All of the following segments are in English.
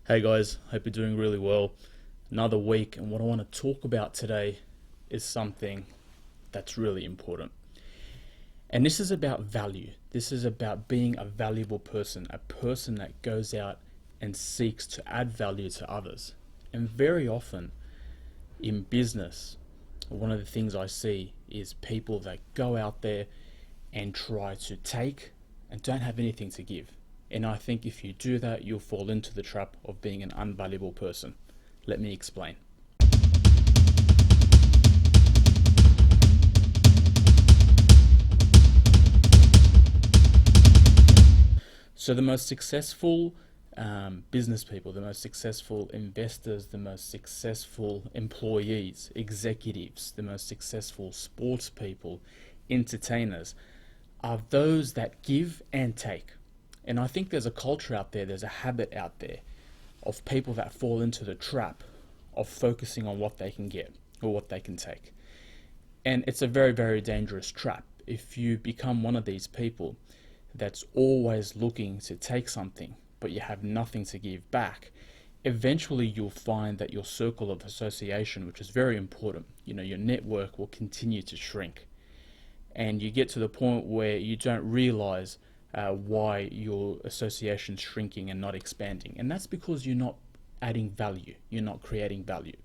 Hey guys, hope you're doing really well. Another week, and what I want to talk about today is something that's really important. And this is about value. This is about being a valuable person, a person that goes out and seeks to add value to others. And very often in business, one of the things I see is people that go out there and try to take and don't have anything to give. And I think if you do that, you'll fall into the trap of being an unvaluable person. Let me explain. So, the most successful business people, the most successful investors, the most successful employees, executives, the most successful sports people, entertainers, are those that give and take. And I think there's a culture out there, there's a habit out there of people that fall into the trap of focusing on what they can get or what they can take. And it's a very, very dangerous trap. If you become one of these people that's always looking to take something, but you have nothing to give back, eventually you'll find that your circle of association, which is very important, your network will continue to shrink. And you get to the point where you don't realize why your association's shrinking and not expanding. And that's because you're not adding value, you're not creating value.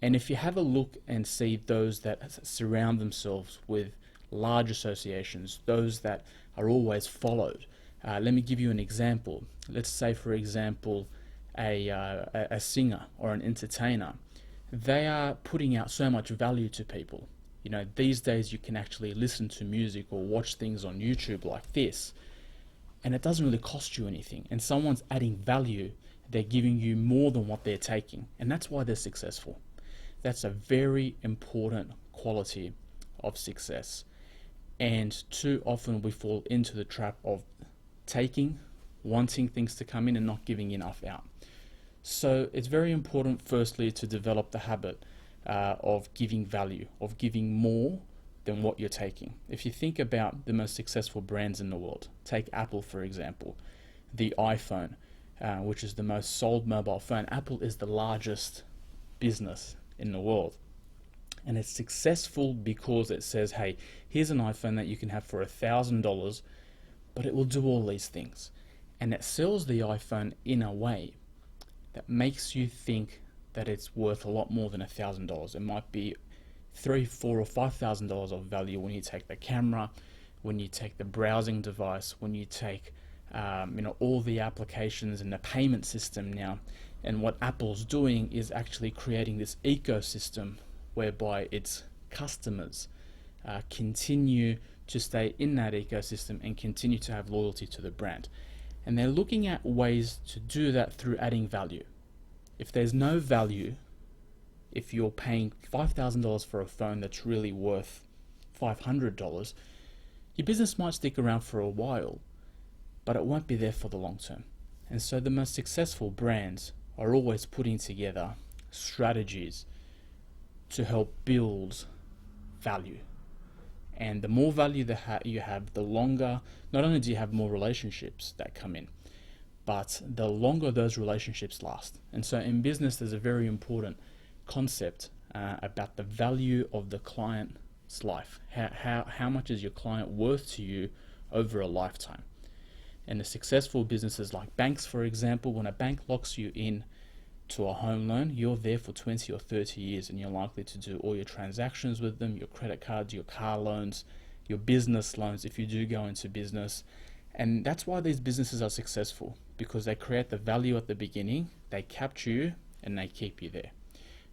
And if you have a look and see those that surround themselves with large associations, those that are always followed, let me give you an example. Let's say, for example, a singer or an entertainer. They are putting out so much value to people. These days you can actually listen to music or watch things on YouTube like this, and it doesn't really cost you anything. And someone's adding value, they're giving you more than what they're taking, and that's why they're successful. That's a very important quality of success. And too often we fall into the trap of taking, wanting things to come in and not giving enough out. So it's very important, firstly, to develop the habit of giving value, of giving more than what you're taking. If you think about the most successful brands in the world, take Apple for example, the iPhone, which is the most sold mobile phone. Apple is the largest business in the world. And it's successful because it says, hey, here's an iPhone that you can have for $1,000, but it will do all these things. And it sells the iPhone in a way that makes you think that it's worth a lot more than $1,000. It might be $3,000, $4,000 or $5,000 of value when you take the camera, when you take the browsing device, when you take all the applications and the payment system now. And what Apple's doing is actually creating this ecosystem whereby its customers continue to stay in that ecosystem and continue to have loyalty to the brand. And they're looking at ways to do that through adding value. If there's no value, if you're paying $5,000 for a phone that's really worth $500, your business might stick around for a while, but it won't be there for the long term. And so the most successful brands are always putting together strategies to help build value. And the more value that you have, the longer, not only do you have more relationships that come in, but the longer those relationships last. And so in business, there's a very important concept about the value of the client's life. How much is your client worth to you over a lifetime? And the successful businesses like banks, for example, when a bank locks you in to a home loan, you're there for 20 or 30 years, and you're likely to do all your transactions with them, your credit cards, your car loans, your business loans if you do go into business. And that's why these businesses are successful, because they create the value at the beginning, they capture you, and they keep you there.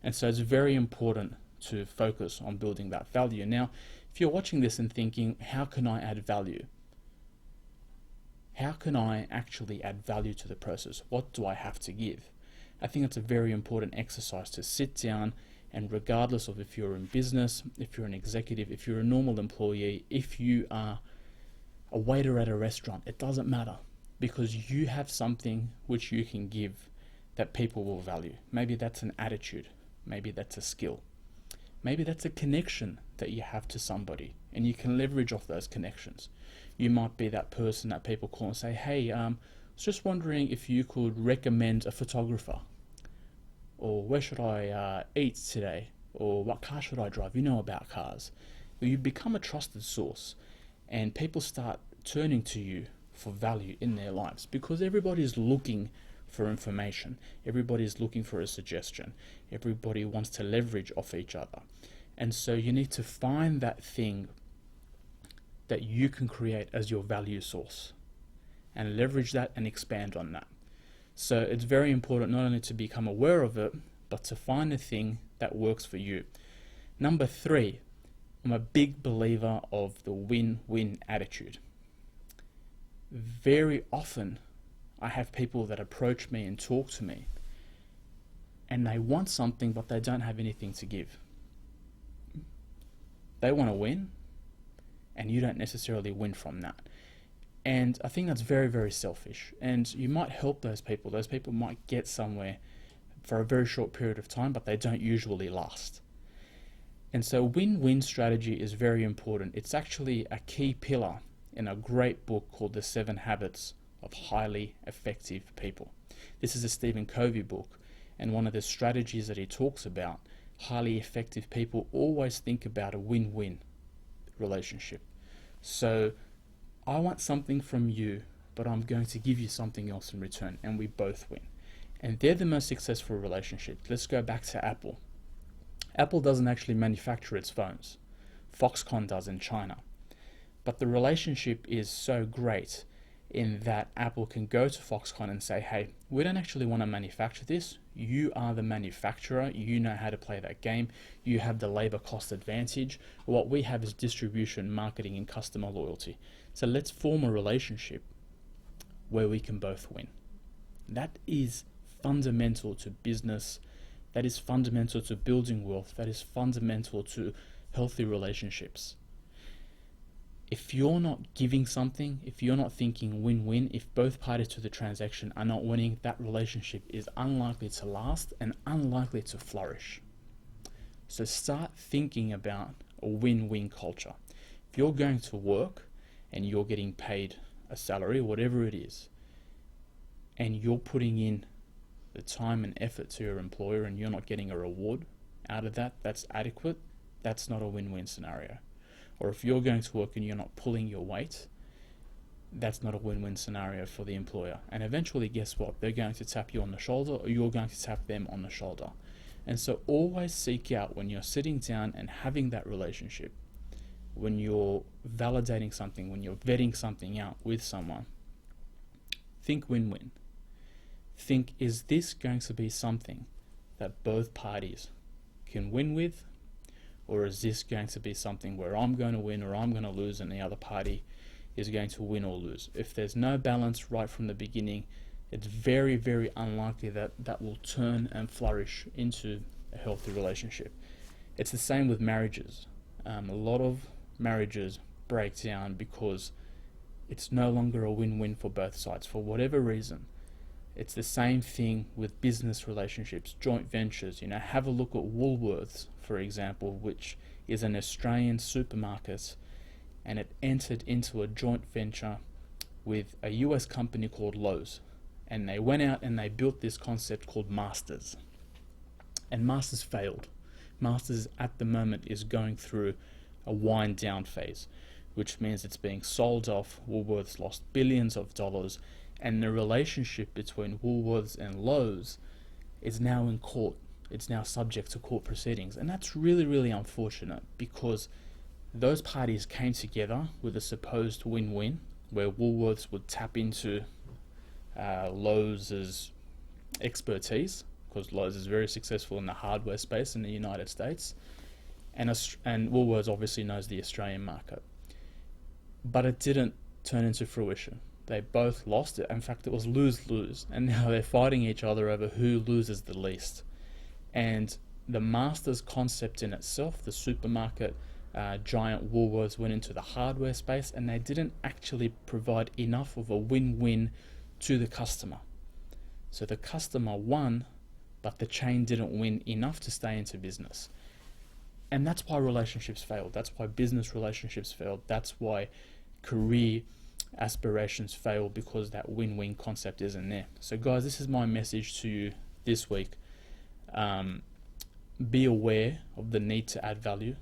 And so it's very important to focus on building that value. Now, if you're watching this and thinking, how can I add value? How can I actually add value to the process? What do I have to give? I think it's a very important exercise to sit down, and regardless of if you're in business, if you're an executive, if you're a normal employee, if you are a waiter at a restaurant, it doesn't matter, because you have something which you can give that people will value. Maybe that's an attitude, maybe that's a skill, maybe that's a connection that you have to somebody, and you can leverage off those connections. You might be that person that people call and say, hey, was just wondering if you could recommend a photographer, or where should I eat today, or what car should I drive? You know about cars. You become a trusted source, and people start turning to you for value in their lives because everybody's looking for information. Everybody's looking for a suggestion. Everybody wants to leverage off each other. And so you need to find that thing that you can create as your value source and leverage that and expand on that. So it's very important not only to become aware of it, but to find a thing that works for you. Number 3, I'm a big believer of the win-win attitude. Very often, I have people that approach me and talk to me, and they want something, but they don't have anything to give. They want to win, and you don't necessarily win from that. And I think that's very, very selfish. And you might help those people. Those people might get somewhere for a very short period of time, but they don't usually last. And so win-win strategy is very important. It's actually a key pillar in a great book called The 7 Habits of Highly Effective People. This is a Stephen Covey book, and one of the strategies that he talks about, highly effective people always think about a win-win relationship. So I want something from you, but I'm going to give you something else in return, and we both win. And they're the most successful relationships. Let's go back to Apple. Apple doesn't actually manufacture its phones. Foxconn does in China. But the relationship is so great in that Apple can go to Foxconn and say, hey, we don't actually want to manufacture this. You are the manufacturer. You know how to play that game. You have the labor cost advantage. What we have is distribution, marketing, and customer loyalty. So let's form a relationship where we can both win. That is fundamental to business. That is fundamental to building wealth. That is fundamental to healthy relationships. If you're not giving something, if you're not thinking win-win, if both parties to the transaction are not winning, that relationship is unlikely to last and unlikely to flourish. So start thinking about a win-win culture. If you're going to work and you're getting paid a salary, whatever it is, and you're putting in the time and effort to your employer and you're not getting a reward out of that that's adequate, that's not a win-win scenario. Or if you're going to work and you're not pulling your weight, that's not a win-win scenario for the employer. And eventually, guess what? They're going to tap you on the shoulder, or you're going to tap them on the shoulder. And so always seek out, when you're sitting down and having that relationship, when you're validating something, when you're vetting something out with someone, think win-win. Think, is this going to be something that both parties can win with? Or is this going to be something where I'm going to win or I'm going to lose and the other party is going to win or lose? If there's no balance right from the beginning, it's very, very unlikely that that will turn and flourish into a healthy relationship. It's the same with marriages. A lot of marriages break down because it's no longer a win-win for both sides for whatever reason. It's the same thing with business relationships, joint ventures. Have a look at Woolworths, for example, which is an Australian supermarket, and it entered into a joint venture with a US company called Lowe's. And they went out and they built this concept called Masters. And Masters failed. Masters at the moment is going through a wind down phase, which means it's being sold off. Woolworths lost billions of dollars, and the relationship between Woolworths and Lowe's is now in court. It's now subject to court proceedings. And that's really, really unfortunate, because those parties came together with a supposed win-win, where Woolworths would tap into Lowe's expertise, because Lowe's is very successful in the hardware space in the United States, and Woolworths obviously knows the Australian market. But it didn't turn into fruition. They both lost it. In fact, it was lose-lose, and now they're fighting each other over who loses the least. And the Masters concept in itself, the supermarket giant Woolworths, went into the hardware space, and they didn't actually provide enough of a win-win to the customer. So the customer won, but the chain didn't win enough to stay into business. And that's why relationships failed. That's why business relationships failed. That's why career aspirations fail because that win-win concept isn't there. So guys, this is my message to you this week. Be aware of the need to add value,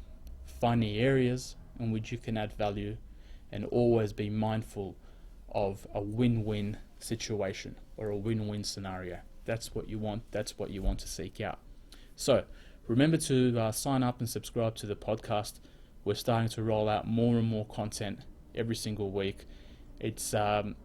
find the areas in which you can add value, and always be mindful of a win-win situation or a win-win scenario. That's what you want. That's what you want to seek out. So remember to sign up and subscribe to the podcast. We're starting to roll out more and more content every single week. It's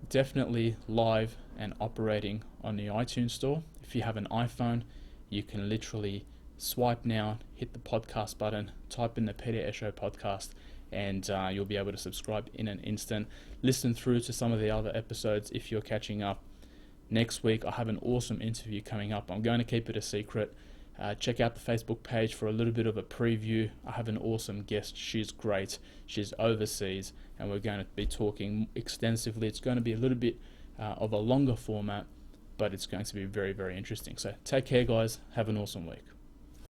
definitely live and operating on the iTunes store. If you have an iPhone, you can literally swipe now, hit the podcast button, type in the Peter Esho podcast, and you'll be able to subscribe in an instant. Listen through to some of the other episodes if you're catching up. Next week, I have an awesome interview coming up. I'm going to keep it a secret. Check out the Facebook page for a little bit of a preview. I have an awesome guest. She's great. She's overseas, and we're going to be talking extensively. It's going to be a little bit of a longer format, but it's going to be very, very interesting. So take care, guys. Have an awesome week.